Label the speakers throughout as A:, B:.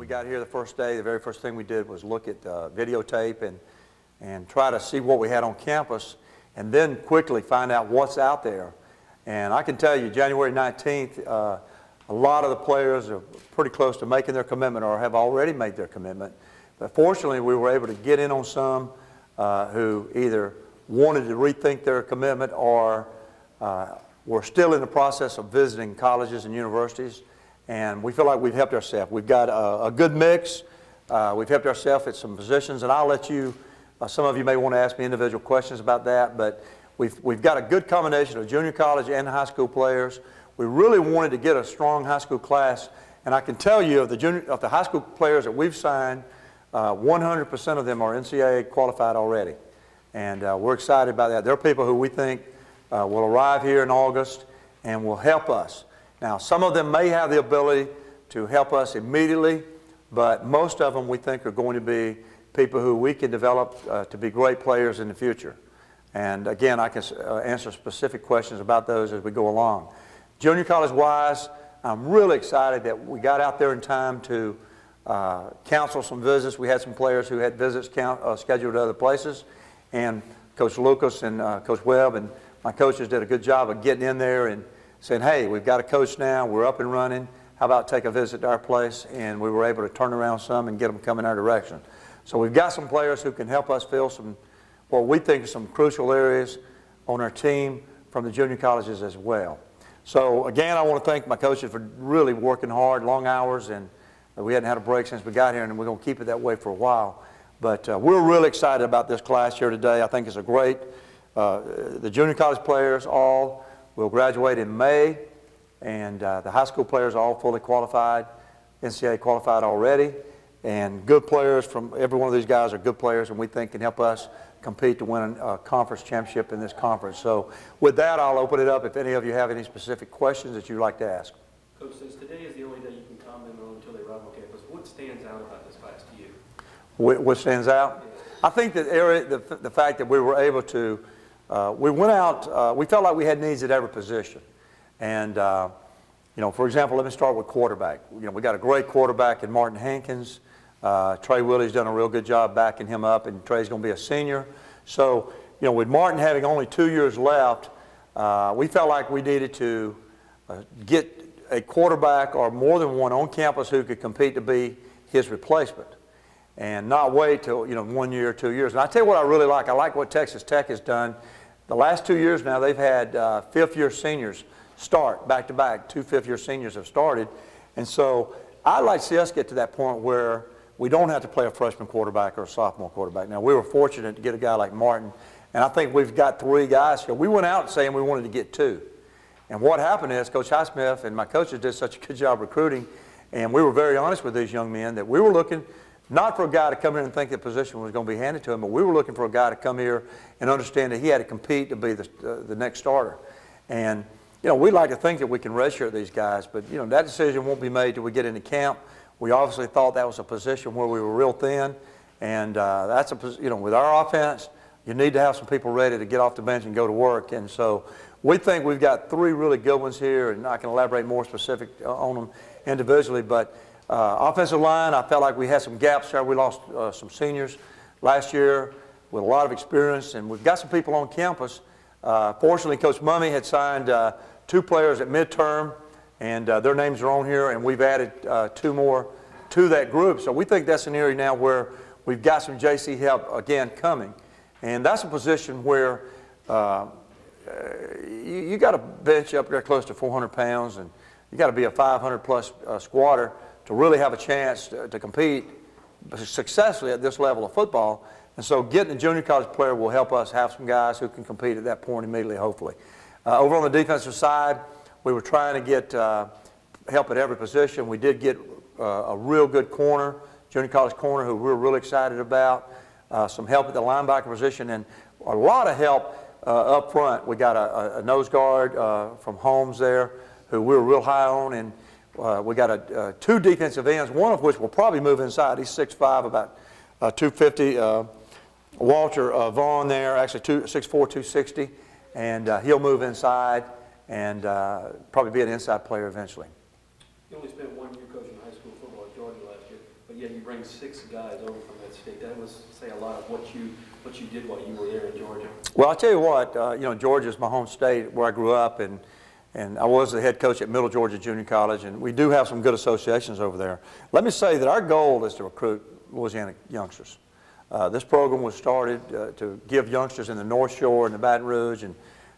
A: we got here the first day, the very first thing we did was look at videotape and try to see what we had on campus, and then quickly find out what's out there. And I can tell you, January 19th, a lot of the players are pretty close to making their commitment or have already made their commitment. But fortunately, we were able to get in on some who either wanted to rethink their commitment or were still in the process of visiting colleges and universities. And we feel like we've helped ourselves. We've got a good mix. We've helped ourselves at some positions, and I'll let you, some of you may want to ask me individual questions about that, but we've got a good combination of junior college and high school players. We really wanted to get a strong high school class, and I can tell you of the high school players that we've signed, 100% of them are NCAA qualified already. And we're excited about that. They're people who we think will arrive here in August and will help us. Now, some of them may have the ability to help us immediately, but most of them we think are going to be people who we can develop to be great players in the future. And again, I can answer specific questions about those as we go along. Junior college-wise, I'm really excited that we got out there in time to counsel some visits. We had some players who had visits scheduled at other places, and Coach Lucas and Coach Webb and my coaches did a good job of getting in there and saying, hey, we've got a coach now, we're up and running, how about take a visit to our place? And we were able to turn around some and get them coming our direction. So we've got some players who can help us fill some, what we think are some crucial areas on our team from the junior colleges as well. So again, I want to thank my coaches for really working hard, long hours, and we hadn't had a break since we got here, and we're going to keep it that way for a while. But we're really excited about this class here today. I think it's a great, the junior college players all will graduate in May, and the high school players are all fully qualified, NCAA qualified already, and good players from every one of these guys are good players, and we think can help us compete to win a conference championship in this conference. So with that, I'll open it up if any of you have any specific questions that you'd like to ask.
B: Coach, since today is the only day you can comment on until they arrive on campus, what stands out about this class to you?
A: What stands out? I think that the fact that we were able to, we went out, we felt like we had needs at every position. And, you know, for example, let me start with quarterback. You know, we got a great quarterback in Martin Hankins. Trey Willie's done a real good job backing him up, and Trey's going to be a senior. So, you know, with Martin having only 2 years left, we felt like we needed to get a quarterback or more than one on campus who could compete to be his replacement and not wait till, you know, 1 year, 2 years. And I tell you what I really like. I like what Texas Tech has done. The last 2 years now, they've had fifth-year seniors start back-to-back. 2 fifth-year seniors have started. And so I'd like to see us get to that point where we don't have to play a freshman quarterback or a sophomore quarterback. Now, we were fortunate to get a guy like Martin, and I think we've got 3 guys here. We went out saying we wanted to get 2. And what happened is Coach Highsmith and my coaches did such a good job recruiting, and we were very honest with these young men that we were looking not for a guy to come here and think the position was going to be handed to him, but we were looking for a guy to come here and understand that he had to compete to be the next starter. And, you know, we like to think that we can redshirt these guys, but, you know, that decision won't be made till we get into camp. We obviously thought that was a position where we were real thin, and that's a, you know, with our offense, you need to have some people ready to get off the bench and go to work. And so we think we've got 3 really good ones here, and I can elaborate more specific on them individually. But offensive line, I felt like we had some gaps there. We lost some seniors last year with a lot of experience, and we've got some people on campus. Fortunately, Coach Mummy had signed 2 players at midterm, and their names are on here, and we've added 2 more to that group. So we think that's an area now where we've got some JC help again coming. And that's a position where you got a bench up there close to 400 pounds, and you got to be a 500-plus squatter to really have a chance to compete successfully at this level of football. And so getting a junior college player will help us have some guys who can compete at that point immediately, hopefully. Over on the defensive side, we were trying to get help at every position. We did get a real good corner, junior college corner, who we're really excited about. Some help at the linebacker position, and a lot of help up front. We got a nose guard from Holmes there, who we were real high on, and we got 2 defensive ends, one of which will probably move inside. He's 6'5", about 250. Walter Vaughn there, actually 6'4", 260, and he'll move inside and probably be an inside player eventually.
B: You only spent 1 year coaching high school football at Georgia last year. but yet you bring 6 guys over from that state. That was, say, a lot of what you did while you were there in Georgia.
A: Well, I'll tell you what, Georgia's my home state where I grew up, and I was the head coach at Middle Georgia Junior College, and we do have some good associations over there. Let me say that our goal is to recruit Louisiana youngsters. This program was started to give youngsters in the North Shore and the Baton Rouge and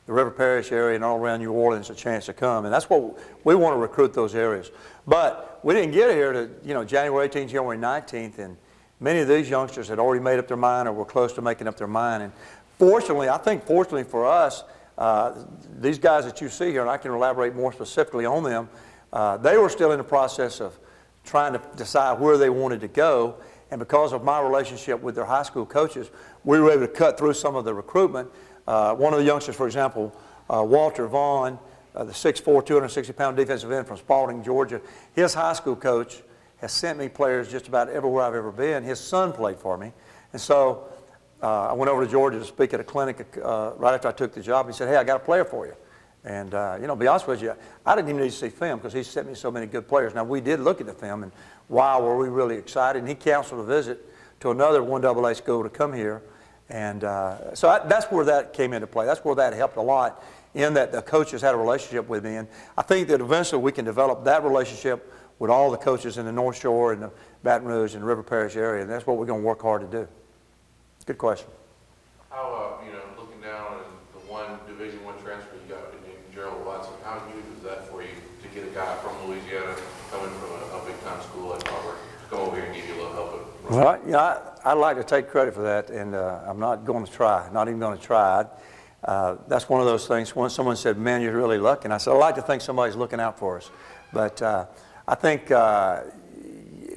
A: the River Parish area and all around New Orleans a chance to come, and that's what we want to recruit those areas. But we didn't get here to January 18th, January 19th, and many of these youngsters had already made up their mind or were close to making up their mind. And fortunately, I think fortunately for us, these guys that you see here, and I can elaborate more specifically on them, they were still in the process of trying to decide where they wanted to go. And because of my relationship with their high school coaches, we were able to cut through some of the recruitment. One of the youngsters, for example, Walter Vaughn, the 6'4", 260-pound defensive end from Spalding, Georgia, his high school coach has sent me players just about everywhere I've ever been. His son played for me. And so I went over to Georgia to speak at a clinic right after I took the job. He said, hey, I got a player for you. And, to be honest with you, I didn't even need to see film because he sent me so many good players. Now, we did look at the film, and wow, were we really excited. And he canceled a visit to another 1AA school to come here. And so that's where that came into play. That's where that helped a lot, in that the coaches had a relationship with me. And I think that eventually we can develop that relationship with all the coaches in the North Shore and the Baton Rouge and River Parish area. And that's what we're going to work hard to do. Good question.
C: How, looking down at the one Division I transfer you got in Gerald Watson, how huge was that for you to get a guy from Louisiana coming from a big-time school like Auburn to come over here and give you a little help?
A: Well, I'd like to take credit for that, and I'm not going to try, not even going to try. That's one of those things. When someone said, man, you're really lucky, and I said, I like to think somebody's looking out for us. But I think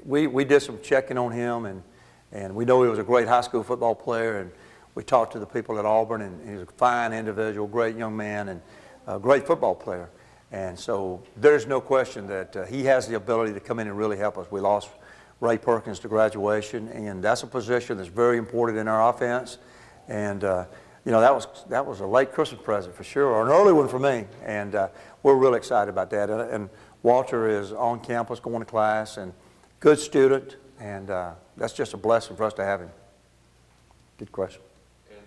A: we did some checking on him, and we know he was a great high school football player, and we talked to the people at Auburn, and he's a fine individual, great young man, and a great football player. And so there's no question that he has the ability to come in and really help us. We lost Ray Perkins to graduation, and that's a position that's very important in our offense. And that was a late Christmas present for sure, or an early one for me. And we're really excited about that. And Walter is on campus going to class, and good student, and that's just a blessing for us to have him. Good question.
C: And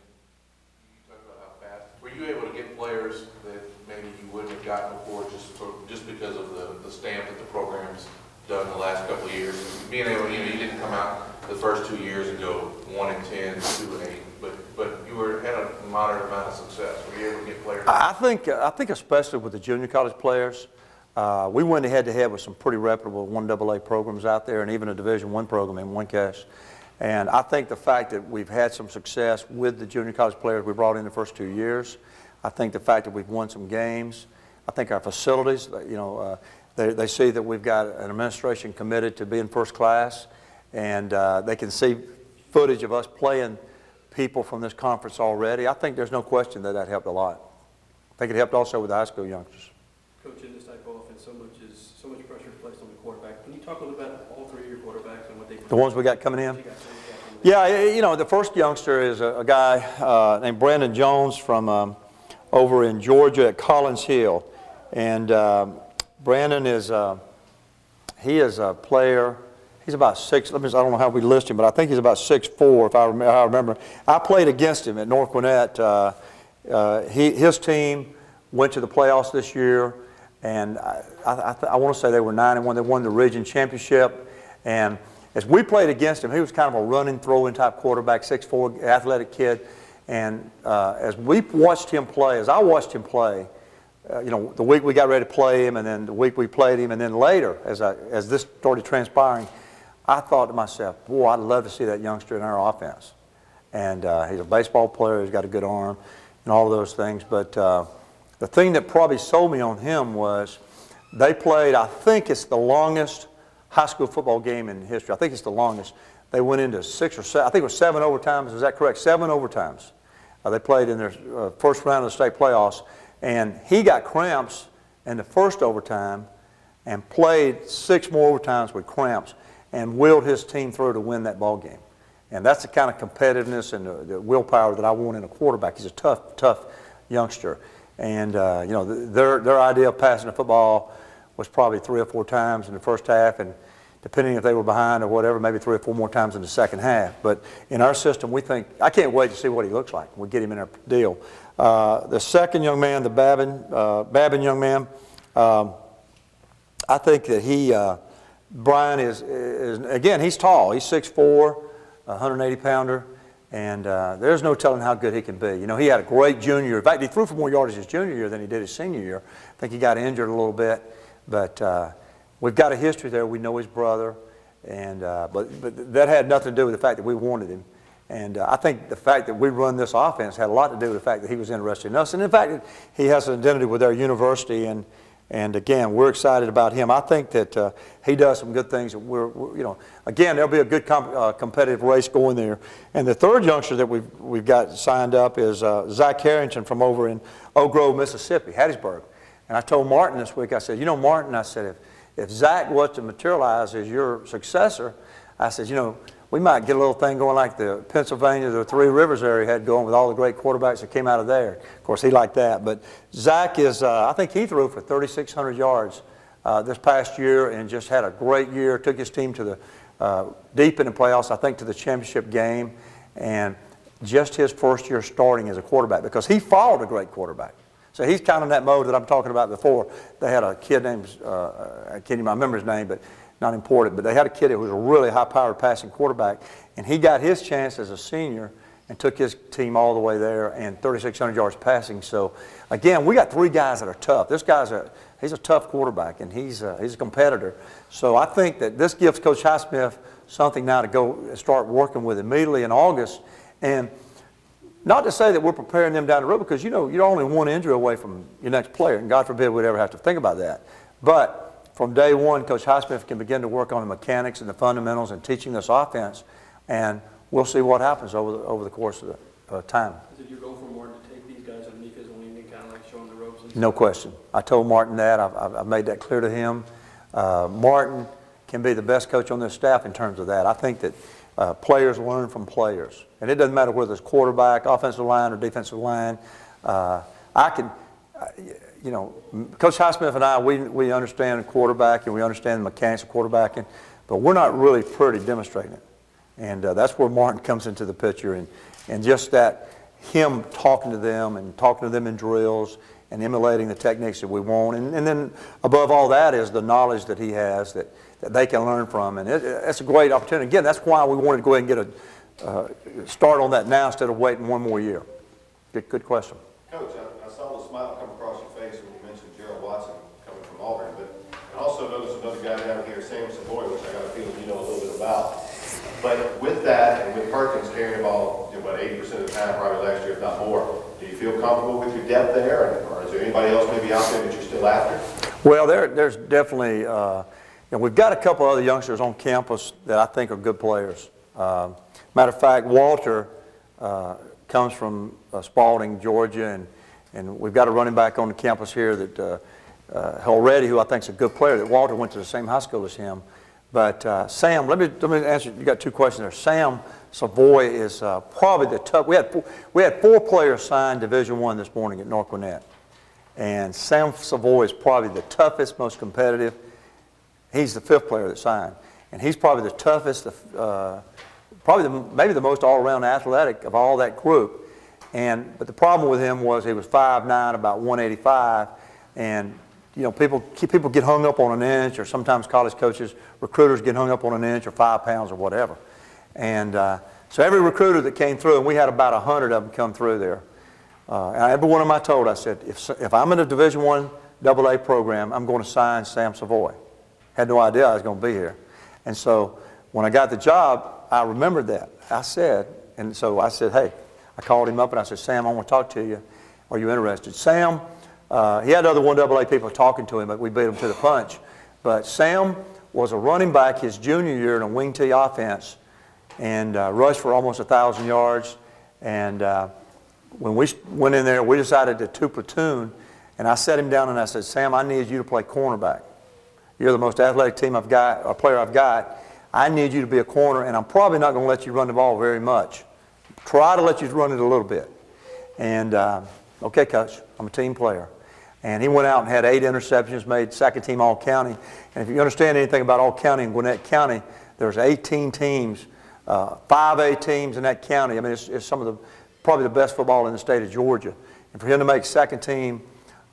C: you talked about how fast. Were you able to get players that maybe you wouldn't have gotten before just because of the stamp that the program's done the last couple of years? Being able, you didn't come out the first 2 years and go 1-10, 2-8, but you had a moderate amount of success. Were you able to get players?
A: I think especially with the junior college players, we went head-to-head with some pretty reputable 1AA programs out there, and even a Division I program in Wincash. And I think the fact that we've had some success with the junior college players we brought in the first 2 years, I think the fact that we've won some games, I think our facilities, they see that we've got an administration committed to being first class, and they can see footage of us playing people from this conference already. I think there's no question that helped a lot. I think it helped also with the high school youngsters.
B: Coach, in this type of offense, so much pressure is placed on the quarterback. Can you talk a little bit about all 3 of your quarterbacks and what they do?
A: The ones we got coming in? Yeah, the first youngster is a guy named Brandon Jones from over in Georgia at Collins Hill. And Brandon is he is a player. He's about 6. I don't know how we list him, but I think he's about 6'4", if I remember. I played against him at North Gwinnett. His team went to the playoffs this year, and I want to say they were 9-1. They won the region championship, and as we played against him, he was kind of a running, throwing type quarterback, 6'4", athletic kid. And as we watched him play, as I watched him play, the week we got ready to play him, and then the week we played him, and then later, as this started transpiring, I thought to myself, boy, I'd love to see that youngster in our offense. And he's a baseball player, he's got a good arm, and all of those things. But the thing that probably sold me on him was they played, I think it's the longest high school football game in history. I think it's the longest. They went into 6 or 7, I think it was 7 overtimes. Is that correct? 7 overtimes. They played in their first round of the state playoffs. And he got cramps in the first overtime and played 6 more overtimes with cramps and willed his team through to win that ball game. And that's the kind of competitiveness and the willpower that I want in a quarterback. He's a tough youngster. And, their idea of passing the football was probably 3 or 4 times in the first half. And depending if they were behind or whatever, maybe 3 or 4 more times in the second half. But in our system, we think, I can't wait to see what he looks like. We'll get him in our deal. The second young man, the Babin young man, I think that Brian is, again, he's tall. He's 6'4", 180-pounder, and there's no telling how good he can be. You know, he had a great junior year. In fact, he threw for more yardage his junior year than he did his senior year. I think he got injured a little bit, but we've got a history there. We know his brother, and but that had nothing to do with the fact that we wanted him. And I think the fact that we run this offense had a lot to do with the fact that he was interested in us, and in fact that he has an identity with our university. And again, we're excited about him. I think that he does some good things. You know, again, there'll be a good competitive race going there. And the third youngster that we've got signed up is Zach Harrington from over in Oak Grove, Mississippi, Hattiesburg. And I told Martin this week, I said, you know, Martin, I said, if Zach was to materialize as your successor, I said, you know, we might get a little thing going like the Pennsylvania, the Three Rivers area had going with all the great quarterbacks that came out of there. Of course, he liked that. But Zach is, I think he threw for 3,600 yards this past year and just had a great year. Took his team to the deep in the playoffs, I think to the championship game. And just his first year starting as a quarterback, because he followed a great quarterback. So he's kind of in that mode that I'm talking about before. They had a kid named, I can't even remember his name, but not important, but they had a kid who was a really high-powered passing quarterback, and he got his chance as a senior and took his team all the way there and 3,600 yards passing. So, again, we got 3 guys that are tough. This guy's he's a tough quarterback, and he's a competitor. So I think that this gives Coach Highsmith something now to go and start working with immediately in August. And not to say that we're preparing them down the road, because, you know, you're only one injury away from your next player, and God forbid we'd ever have to think about that. But from day one, Coach Highsmith can begin to work on the mechanics and the fundamentals and teaching this offense, and we'll see what happens over the course of the time.
B: Is it your goal for Martin to take these guys underneath his wing and kind of like show them the ropes? And
A: No question. I told Martin that. I've made that clear to him. Martin can be the best coach on this staff in terms of that. I think that players learn from players, and it doesn't matter whether it's quarterback, offensive line, or defensive line. You know, Coach Highsmith and I, we understand quarterback and we understand the mechanics of quarterbacking, but we're not really pretty demonstrating it. And that's where Martin comes into the picture, and just that him talking to them and talking to them in drills and emulating the techniques that we want. And then above all that is the knowledge that he has that they can learn from. And it's a great opportunity. Again, that's why we wanted to go ahead and get a start on that now instead of waiting one more year. Good question.
D: Coach, I saw the smile come across your face when you mentioned Gerald Watson coming from Auburn, but I also noticed another guy down here, Sam Savoy, which I got a feeling you know a little bit about. But with that, and with Perkins carrying the ball about 80% of the time, probably last year, if not more, do you feel comfortable with your depth there, or is there anybody else maybe out there that you're still after?
A: Well, there's definitely, you know, we've got a couple other youngsters on campus that I think are good players. Matter of fact, Walter comes from Spalding, Georgia, and we've got a running back on the campus here that already, who I think is a good player. That Walter went to the same high school as him. But Sam, let me answer. You got 2 questions there. Sam Savoy is probably the tough. We had 4 players signed Division I this morning at North Gwinnett, and Sam Savoy is probably the toughest, most competitive. He's the 5th player that signed, and he's probably the toughest, maybe the most all-around athletic of all that group. But the problem with him was he was 5'9", about 185, and you know, people get hung up on an inch, or sometimes college coaches, recruiters get hung up on an inch or 5 pounds or whatever. And so every recruiter that came through, and we had about 100 of them come through there, and every one of them I told, I said, if I'm in a Division I AA program, I'm going to sign Sam Savoy. Had no idea I was going to be here. And so when I got the job, I remembered that. And so I said, hey, I called him up and I said, Sam, I want to talk to you. Are you interested? Sam, he had other 1AA people talking to him, but we beat him to the punch. But Sam was a running back his junior year in a wing T offense and rushed for almost 1,000 yards. And when we went in there, we decided to 2 platoon. And I sat him down and I said, Sam, I need you to play cornerback. You're the most athletic team I've got, or player I've got. I need you to be a corner, and I'm probably not going to let you run the ball very much. Try to let you run it a little bit. And, okay, Coach, I'm a team player. And he went out and had 8 interceptions, made second team All-County. And if you understand anything about All-County and Gwinnett County, there's 18 teams, 5A teams in that county. I mean, it's some of the, probably the best football in the state of Georgia. And for him to make second team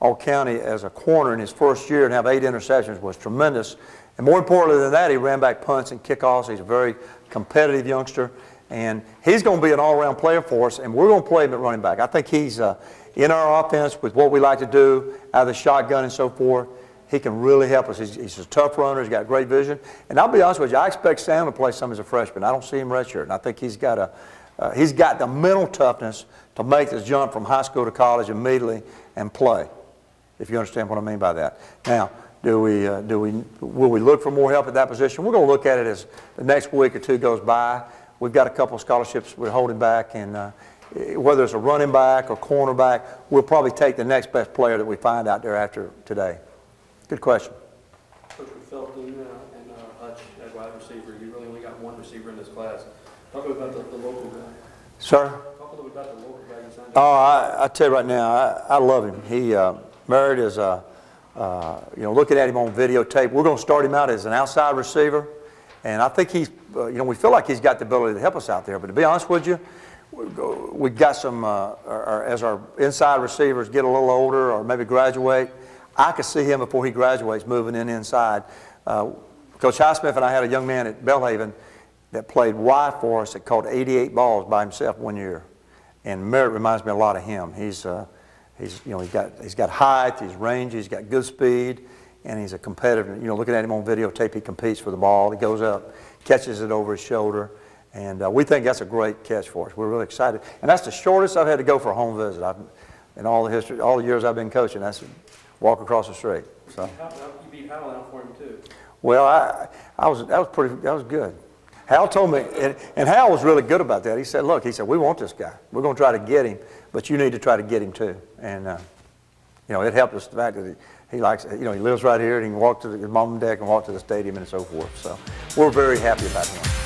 A: All-County as a corner in his first year and have 8 interceptions was tremendous. And more importantly than that, he ran back punts and kickoffs. He's a very competitive youngster. And he's going to be an all-around player for us, and we're going to play him at running back. I think he's in our offense with what we like to do, out of the shotgun and so forth. He can really help us. He's a tough runner. He's got great vision. And I'll be honest with you, I expect Sam to play some as a freshman. I don't see him redshirt. And I think he's got the mental toughness to make this jump from high school to college immediately and play, if you understand what I mean by that. Now, will we look for more help at that position? We're going to look at it as the next week or two goes by. We've got a couple of scholarships we're holding back, and whether it's a running back or cornerback, we'll probably take the next best player that we find out there after today. Good question.
B: Coach, with Felton and Hutch at wide receiver, you really only got one receiver in this class. Talk about the local guy.
A: Sir?
B: Talk a little bit about the local guy you signed.
A: Oh, I tell you right now, I love him. He Merritt is, looking at him on videotape, we're going to start him out as an outside receiver, and I think he's, we feel like he's got the ability to help us out there. But to be honest with you, we've got some, as our inside receivers get a little older or maybe graduate, I could see him before he graduates moving in inside. Coach Highsmith and I had a young man at Belhaven that played wide for us that caught 88 balls by himself one year. And Merritt reminds me a lot of him. He's got height, he's rangy, he's got good speed, and he's a competitor. Looking at him on videotape, he competes for the ball. He goes up, catches it over his shoulder. And we think that's a great catch for us. We're really excited. And that's the shortest I've had to go for a home visit. In all the years I've been coaching, that's walk across the street. So.
B: You beat Hal out for him too.
A: Well, that was good. Hal told me, and Hal was really good about that. He said, look, we want this guy. We're going to try to get him, but you need to try to get him too. And, it helped us the fact that he likes, he lives right here and he can walk to his mom and dad can walk to the stadium and so forth. So we're very happy about him.